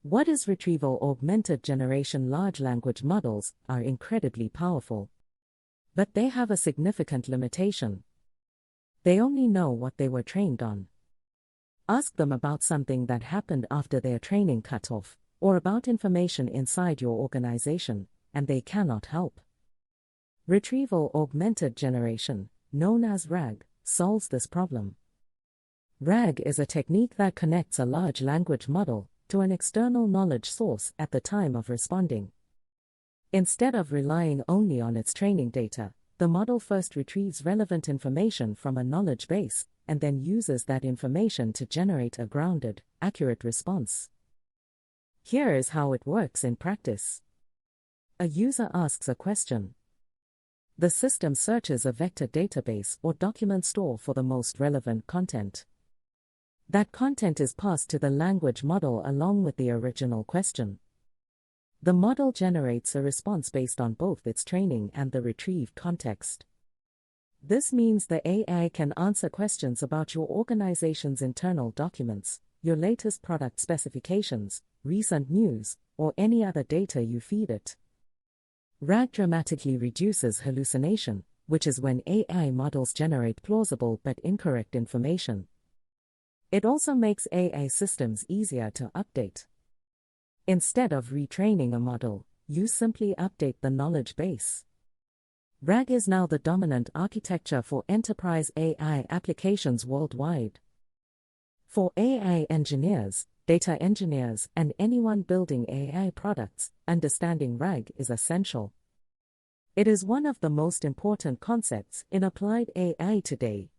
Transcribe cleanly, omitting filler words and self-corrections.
What is retrieval-augmented generation? Large language models are incredibly powerful. But they have a significant limitation. They only know what they were trained on. Ask them about something that happened after their training cut off, or about information inside your organization, and they cannot help. Retrieval-Augmented Generation, known as RAG, solves this problem. RAG is a technique that connects a large language model to an external knowledge source at the time of responding. Instead of relying only on its training data, the model first retrieves relevant information from a knowledge base, and then uses that information to generate a grounded, accurate response. Here is how it works in practice. A user asks a question. The system searches a vector database or document store for the most relevant content. That content is passed to the language model along with the original question. The model generates a response based on both its training and the retrieved context. This means the AI can answer questions about your organization's internal documents, your latest product specifications, recent news, or any other data you feed it. RAG dramatically reduces hallucination, which is when AI models generate plausible but incorrect information. It also makes AI systems easier to update. Instead of retraining a model, you simply update the knowledge base. RAG is now the dominant architecture for enterprise AI applications worldwide. For AI engineers, data engineers, and anyone building AI products, understanding RAG is essential. It is one of the most important concepts in applied AI today.